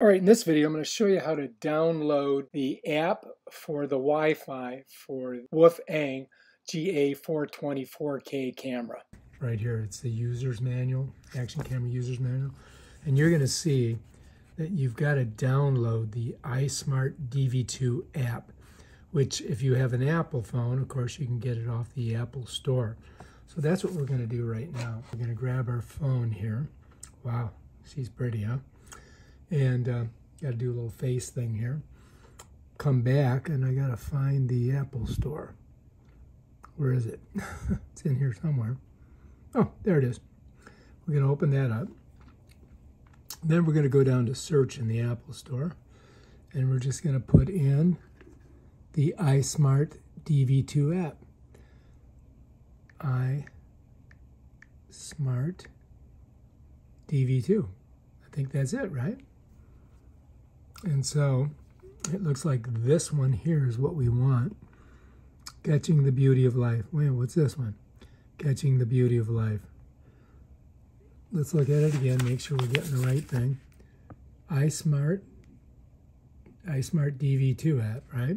All right, in this video, I'm going to show you how to download the app for the Wi-Fi for WOLFANG GA420 4K camera. Right here, it's the user's manual, Action Camera user's manual. And you're going to see that you've got to download the iSmart DV2 app, which if you have an Apple phone, of course, you can get it off the Apple Store. So that's what we're going to do right now. We're going to grab our phone here. Wow, she's pretty, huh? And got to do a little face thing here. Come back, and I got to find the Apple Store. Where is it? It's in here somewhere. Oh, there it is. We're going to open that up. Then we're going to go down to search in the Apple Store. And we're just going to put in the iSmart DV2 app. iSmart DV2. I think that's it, right? And so it looks like this one here is what we want. Catching the Beauty of Life. Wait, what's this one? Catching the Beauty of Life. Let's look at it again, make sure we're getting the right thing. iSmart DV2 app, right?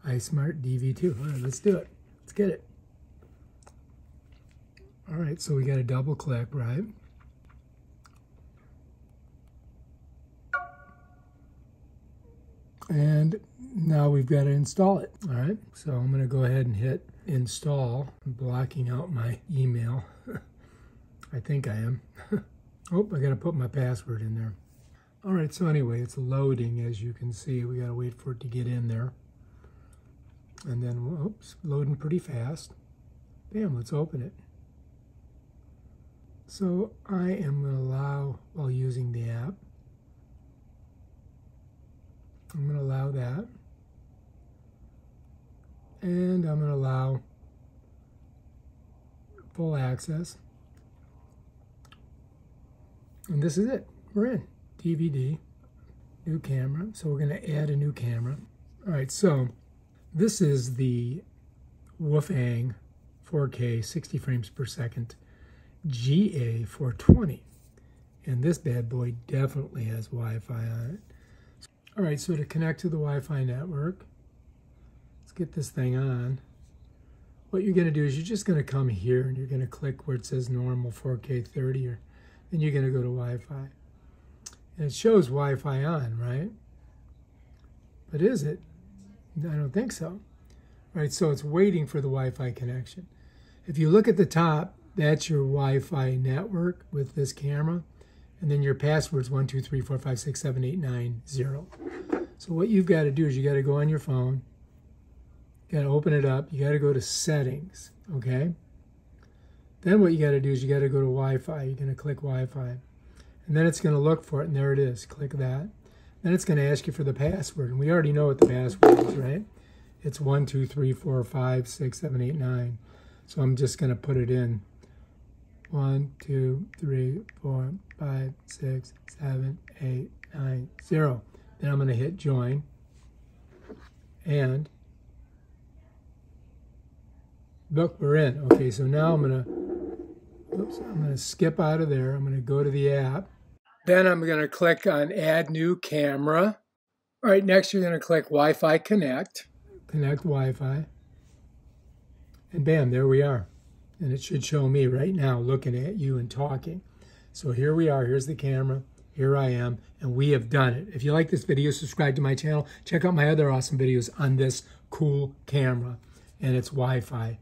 iSmart DV2. All right, let's do it. Let's get it. All right, so we got to double click, right? And now we've got to install it. All right, so I'm going to go ahead and hit install. I'm blocking out my email. I think I am. Oh, I got to put my password in there. All right, so anyway, it's loading, as you can see. We got to wait for it to get in there. And then, oops, loading pretty fast. Bam, let's open it. So I am going to allow, while using the app, I'm going to allow that. And I'm going to allow full access. And this is it. We're in. DVD, new camera. So we're going to add a new camera. All right, so this is the WOLFANG 4K 60 frames per second GA420. And this bad boy definitely has Wi-Fi on it. All right, so to connect to the Wi-Fi network, let's get this thing on. What you're going to do is you're just going to come here and you're going to click where it says normal 4K 30, then you're going to go to Wi-Fi. And it shows Wi-Fi on, right? But is it? I don't think so. Right, so it's waiting for the Wi-Fi connection. If you look at the top, that's your Wi-Fi network with this camera. And then your password's 123456789 So what you've got to do is you got to go on your phone, you got to open it up, you got to go to settings, okay? Then what you got to do is you got to go to Wi-Fi. You're going to click Wi-Fi. And then it's going to look for it, and there it is. Click that. Then it's going to ask you for the password, and we already know what the password is, right? It's 123456789. So I'm just going to put it in. 1, 2, 3, 4, 5, 6, 7, 8, 9, 0. Then I'm going to hit join. And look, we're in. Okay, so now I'm going to skip out of there. I'm going to go to the app. Then I'm going to click on add new camera. All right, next you're going to click Wi-Fi connect. Connect Wi-Fi. And bam, there we are. And it should show me right now looking at you and talking. So here we are. Here's the camera. Here I am. And we have done it. If you like this video, subscribe to my channel. Check out my other awesome videos on this cool camera and its Wi-Fi.